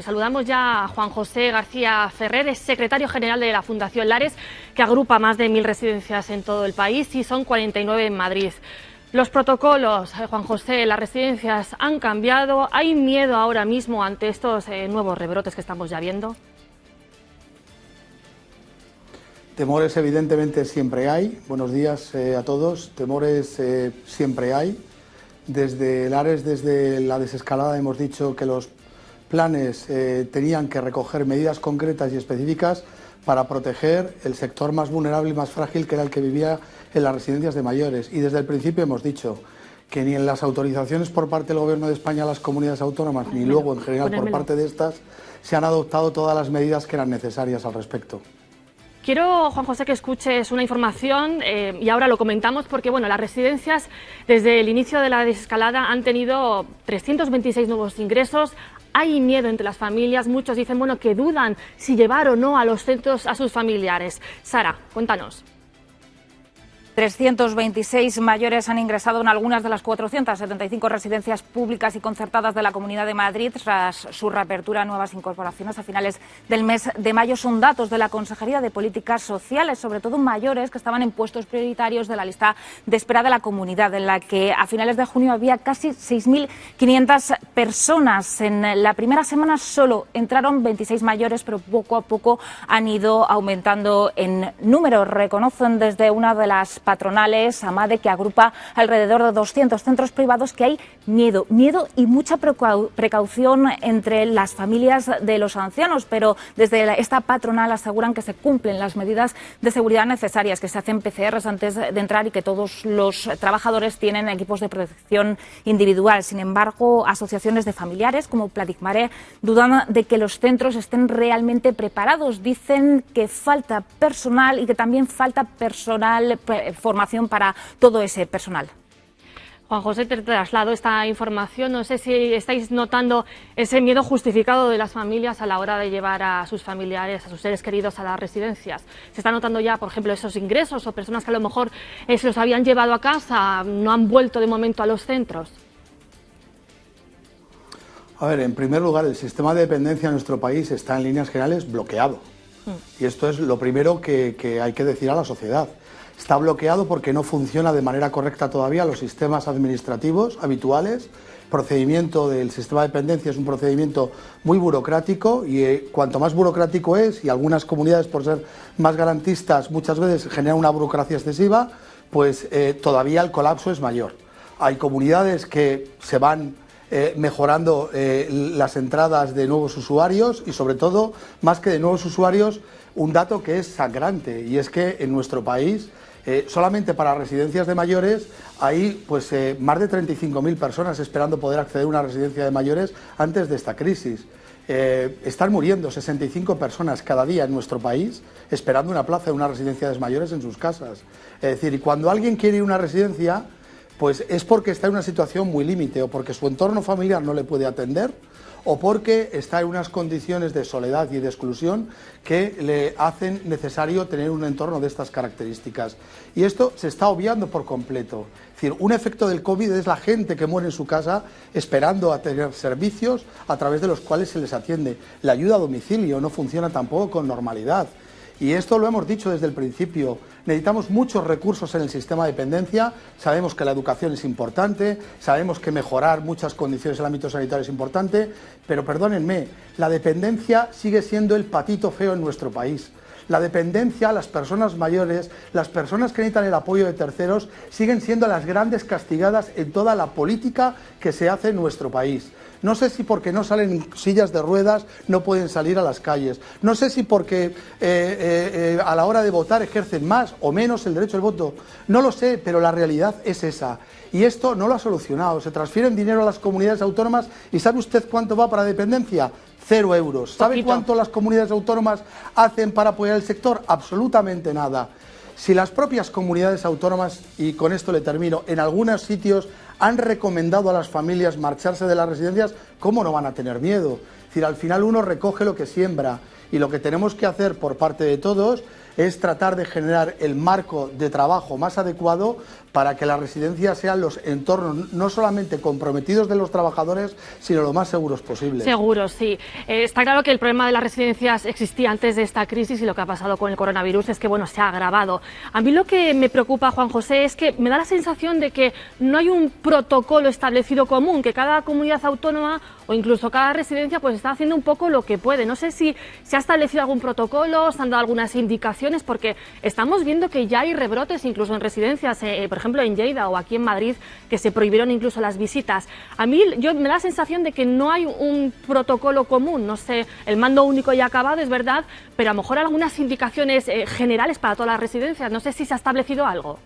Saludamos ya a Juan José García Ferrer, es secretario general de la Fundación Lares, que agrupa más de 1000 residencias en todo el país y son 49 en Madrid. Los protocolos, Juan José, las residencias han cambiado. ¿Hay miedo ahora mismo ante estos nuevos rebrotes que estamos ya viendo? Temores evidentemente siempre hay. Buenos días a todos. Temores siempre hay. Desde Lares, desde la desescalada, hemos dicho que los planes tenían que recoger medidas concretas y específicas para proteger el sector más vulnerable y más frágil, que era el que vivía en las residencias de mayores. Y desde el principio hemos dicho que ni en las autorizaciones por parte del Gobierno de España a las comunidades autónomas, ni luego en general por parte de estas, se han adoptado todas las medidas que eran necesarias al respecto. Quiero, Juan José, que escuches una información y ahora lo comentamos porque bueno, las residencias desde el inicio de la desescalada han tenido 326 nuevos ingresos. Hay miedo entre las familias, muchos dicen bueno, que dudan si llevar o no a los centros a sus familiares. Sara, cuéntanos. 326 mayores han ingresado en algunas de las 475 residencias públicas y concertadas de la Comunidad de Madrid tras su reapertura a nuevas incorporaciones a finales del mes de mayo. Son datos de la Consejería de Políticas Sociales, sobre todo mayores que estaban en puestos prioritarios de la lista de espera de la comunidad, en la que a finales de junio había casi 6.500 personas. En la primera semana solo entraron 26 mayores, pero poco a poco han ido aumentando en número. Reconocen desde una de las patronales, AMADE, que agrupa alrededor de 200 centros privados, que hay miedo y mucha precaución entre las familias de los ancianos, pero desde esta patronal aseguran que se cumplen las medidas de seguridad necesarias, que se hacen PCRs antes de entrar y que todos los trabajadores tienen equipos de protección individual. Sin embargo, asociaciones de familiares como Platicmare dudan de que los centros estén realmente preparados. Dicen que falta personal y que también falta formación para todo ese personal. Juan José, te traslado esta información. No sé si estáis notando ese miedo justificado de las familias a la hora de llevar a sus familiares, a sus seres queridos a las residencias. ¿Se está notando ya, por ejemplo, esos ingresos o personas que a lo mejor se los habían llevado a casa, no han vuelto de momento a los centros? A ver, en primer lugar, el sistema de dependencia en nuestro país está en líneas generales bloqueado. Y esto es lo primero que hay que decir a la sociedad. Está bloqueado porque no funciona de manera correcta todavía los sistemas administrativos habituales. El procedimiento del sistema de dependencia es un procedimiento muy burocrático y cuanto más burocrático es, y algunas comunidades por ser más garantistas muchas veces generan una burocracia excesiva, pues todavía el colapso es mayor. Hay comunidades que se van mejorando las entradas de nuevos usuarios y sobre todo, más que de nuevos usuarios, un dato que es sangrante, y es que en nuestro país solamente para residencias de mayores hay pues, más de 35.000 personas esperando poder acceder a una residencia de mayores antes de esta crisis. Están muriendo 65 personas cada día en nuestro país esperando una plaza de una residencia de mayores en sus casas. Es decir, y cuando alguien quiere ir a una residencia, pues es porque está en una situación muy límite, o porque su entorno familiar no le puede atender, o porque está en unas condiciones de soledad y de exclusión que le hacen necesario tener un entorno de estas características. Y esto se está obviando por completo. Es decir, un efecto del COVID es la gente que muere en su casa esperando a tener servicios a través de los cuales se les atiende. La ayuda a domicilio no funciona tampoco con normalidad. Y esto lo hemos dicho desde el principio, necesitamos muchos recursos en el sistema de dependencia, sabemos que la educación es importante, sabemos que mejorar muchas condiciones en el ámbito sanitario es importante, pero perdónenme, la dependencia sigue siendo el patito feo en nuestro país. La dependencia, las personas mayores, las personas que necesitan el apoyo de terceros, siguen siendo las grandes castigadas en toda la política que se hace en nuestro país. No sé si porque no salen en sillas de ruedas no pueden salir a las calles. No sé si porque a la hora de votar ejercen más o menos el derecho al voto. No lo sé, pero la realidad es esa. Y esto no lo ha solucionado. Se transfieren dinero a las comunidades autónomas y ¿sabe usted cuánto va para dependencia? 0 euros. ¿Sabe cuánto las comunidades autónomas hacen para apoyar el sector? Absolutamente nada. Si las propias comunidades autónomas, y con esto le termino, en algunos sitios han recomendado a las familias marcharse de las residencias, ¿cómo no van a tener miedo? Es decir, al final uno recoge lo que siembra, y lo que tenemos que hacer por parte de todos es tratar de generar el marco de trabajo más adecuado para que las residencias sean los entornos no solamente comprometidos de los trabajadores, sino lo más seguros posibles. Seguros, sí. Está claro que el problema de las residencias existía antes de esta crisis y lo que ha pasado con el coronavirus es que, bueno, se ha agravado. A mí lo que me preocupa, Juan José, es que me da la sensación de que no hay un protocolo establecido común, que cada comunidad autónoma o incluso cada residencia pues está haciendo un poco lo que puede. No sé si se ha establecido algún protocolo, se han dado algunas indicaciones, porque estamos viendo que ya hay rebrotes incluso en residencias, por ejemplo en Lleida o aquí en Madrid, que se prohibieron incluso las visitas. A mí me da la sensación de que no hay un protocolo común, no sé, el mando único ya ha acabado, es verdad, pero a lo mejor algunas indicaciones generales para todas las residencias. No sé si se ha establecido algo.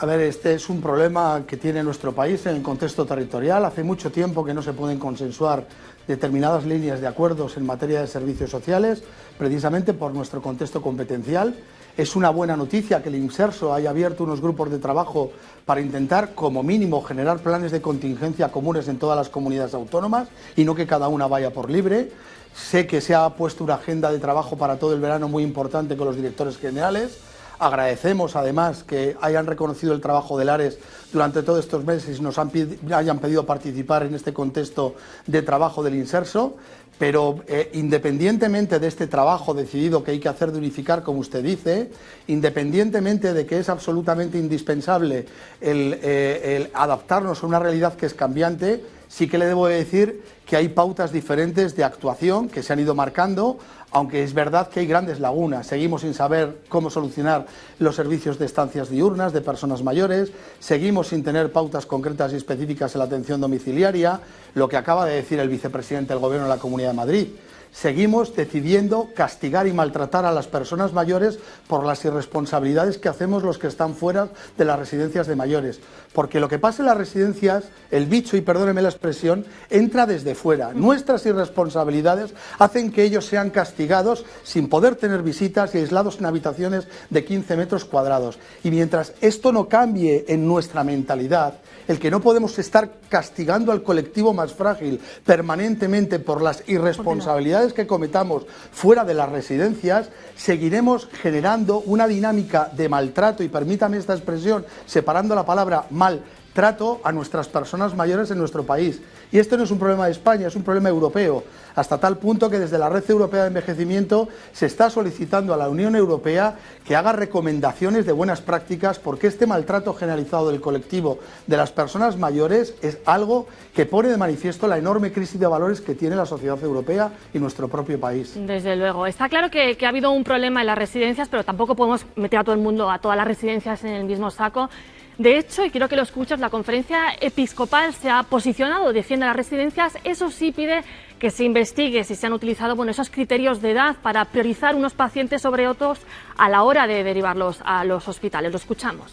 A ver, este es un problema que tiene nuestro país en el contexto territorial. Hace mucho tiempo que no se pueden consensuar determinadas líneas de acuerdos en materia de servicios sociales, precisamente por nuestro contexto competencial. Es una buena noticia que el Inserso haya abierto unos grupos de trabajo para intentar, como mínimo, generar planes de contingencia comunes en todas las comunidades autónomas y no que cada una vaya por libre. Sé que se ha puesto una agenda de trabajo para todo el verano muy importante con los directores generales. Agradecemos además que hayan reconocido el trabajo del ARES durante todos estos meses y nos hayan pedido participar en este contexto de trabajo del Inserso, pero independientemente de este trabajo decidido que hay que hacer de unificar, como usted dice, independientemente de que es absolutamente indispensable el adaptarnos a una realidad que es cambiante, sí que le debo decir que hay pautas diferentes de actuación que se han ido marcando, aunque es verdad que hay grandes lagunas. Seguimos sin saber cómo solucionar los servicios de estancias diurnas de personas mayores, seguimos sin tener pautas concretas y específicas en la atención domiciliaria, lo que acaba de decir el vicepresidente del Gobierno de la Comunidad de Madrid. Seguimos decidiendo castigar y maltratar a las personas mayores por las irresponsabilidades que hacemos los que están fuera de las residencias de mayores. Porque lo que pasa en las residencias, el bicho, y perdóneme la expresión, entra desde fuera. Nuestras irresponsabilidades hacen que ellos sean castigados sin poder tener visitas y aislados en habitaciones de 15 metros cuadrados. Y mientras esto no cambie en nuestra mentalidad, el que no podemos estar castigando al colectivo más frágil permanentemente por las irresponsabilidades que cometamos fuera de las residencias, seguiremos generando una dinámica de maltrato, y permítame esta expresión, separando la palabra maltrato a nuestras personas mayores en nuestro país. Y esto no es un problema de España, es un problema europeo, hasta tal punto que desde la Red Europea de Envejecimiento se está solicitando a la Unión Europea que haga recomendaciones de buenas prácticas, porque este maltrato generalizado del colectivo de las personas mayores es algo que pone de manifiesto la enorme crisis de valores que tiene la sociedad europea y nuestro propio país. Desde luego. Está claro que ha habido un problema en las residencias, pero tampoco podemos meter a todo el mundo, a todas las residencias en el mismo saco. De hecho, y quiero que lo escuches, la Conferencia Episcopal se ha posicionado, defiende las residencias, eso sí pide que se investigue si se han utilizado esos criterios de edad para priorizar unos pacientes sobre otros a la hora de derivarlos a los hospitales. Lo escuchamos.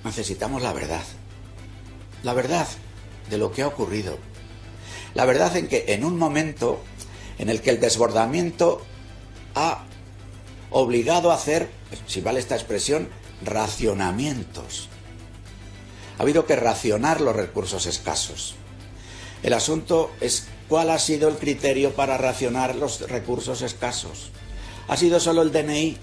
Necesitamos la verdad de lo que ha ocurrido, la verdad en que en un momento en el que el desbordamiento ha obligado a hacer, si vale esta expresión, racionamientos. Ha habido que racionar los recursos escasos. El asunto es cuál ha sido el criterio para racionar los recursos escasos. ¿Ha sido solo el DNI?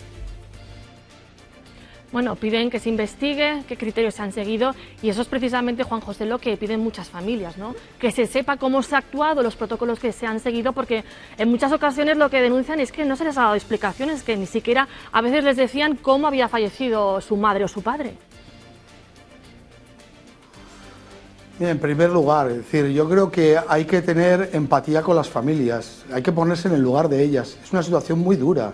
Bueno, piden que se investigue qué criterios se han seguido, y eso es precisamente, Juan José, lo que piden muchas familias, ¿no? Que se sepa cómo se ha actuado, los protocolos que se han seguido, porque en muchas ocasiones lo que denuncian es que no se les ha dado explicaciones, que ni siquiera a veces les decían cómo había fallecido su madre o su padre. Bien, en primer lugar, es decir, yo creo que hay que tener empatía con las familias, hay que ponerse en el lugar de ellas. Es una situación muy dura.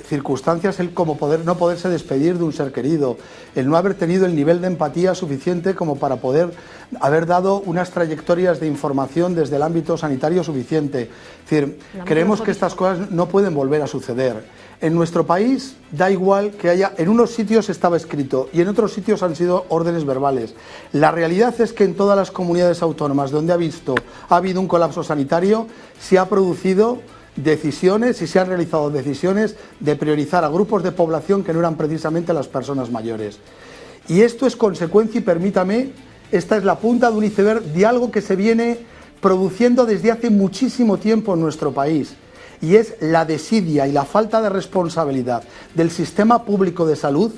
Circunstancias, el como no poderse despedir de un ser querido, el no haber tenido el nivel de empatía suficiente como para poder haber dado unas trayectorias de información desde el ámbito sanitario suficiente. Es decir, creemos que estas cosas no pueden volver a suceder. En nuestro país da igual que haya, en unos sitios estaba escrito y en otros sitios han sido órdenes verbales. La realidad es que en todas las comunidades autónomas donde ha habido un colapso sanitario, se ha producido decisiones y se han realizado decisiones de priorizar a grupos de población que no eran precisamente las personas mayores. Y esto es consecuencia, y permítame, esta es la punta de un iceberg de algo que se viene produciendo desde hace muchísimo tiempo en nuestro país. y es la desidia y la falta de responsabilidad del sistema público de salud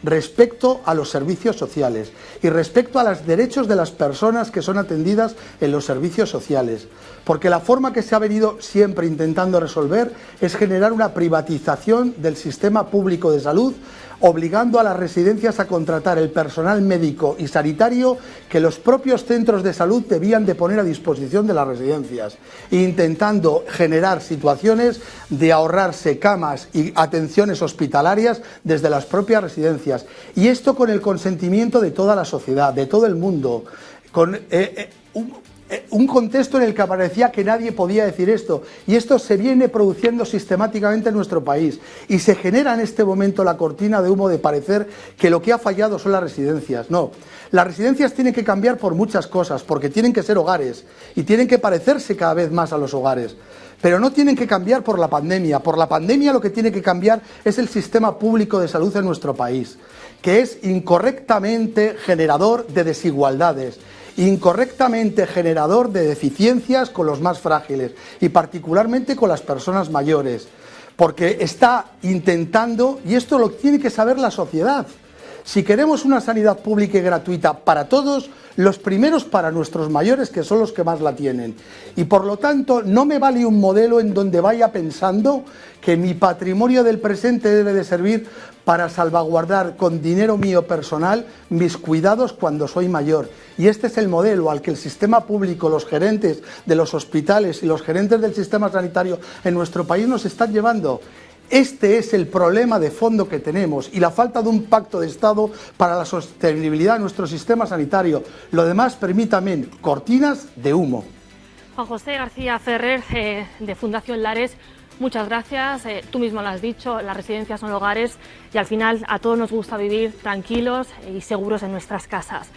respecto a los servicios sociales y respecto a los derechos de las personas que son atendidas en los servicios sociales. Porque la forma que se ha venido siempre intentando resolver es generar una privatización del sistema público de salud, obligando a las residencias a contratar el personal médico y sanitario que los propios centros de salud debían de poner a disposición de las residencias, intentando generar situaciones de ahorrarse camas y atenciones hospitalarias desde las propias residencias. Y esto con el consentimiento de toda la sociedad, de todo el mundo, con un contexto en el que parecía que nadie podía decir esto, y esto se viene produciendo sistemáticamente en nuestro país, y se genera en este momento la cortina de humo de parecer que lo que ha fallado son las residencias. No, las residencias tienen que cambiar por muchas cosas, porque tienen que ser hogares, y tienen que parecerse cada vez más a los hogares. Pero no tienen que cambiar por la pandemia. Por la pandemia lo que tiene que cambiar es el sistema público de salud en nuestro país, que es incorrectamente generador de desigualdades, incorrectamente generador de deficiencias con los más frágiles y particularmente con las personas mayores, porque está intentando, y esto lo tiene que saber la sociedad, si queremos una sanidad pública y gratuita para todos, los primeros para nuestros mayores, que son los que más la tienen. Y por lo tanto, no me vale un modelo en donde vaya pensando que mi patrimonio del presente debe de servir para salvaguardar con dinero mío personal mis cuidados cuando soy mayor. Y este es el modelo al que el sistema público, los gerentes de los hospitales y los gerentes del sistema sanitario en nuestro país nos están llevando. Este es el problema de fondo que tenemos y la falta de un pacto de Estado para la sostenibilidad de nuestro sistema sanitario. Lo demás, permítame, cortinas de humo. Juan José García Ferrer, de Fundación Lares, muchas gracias. Tú mismo lo has dicho, las residencias son hogares y al final a todos nos gusta vivir tranquilos y seguros en nuestras casas.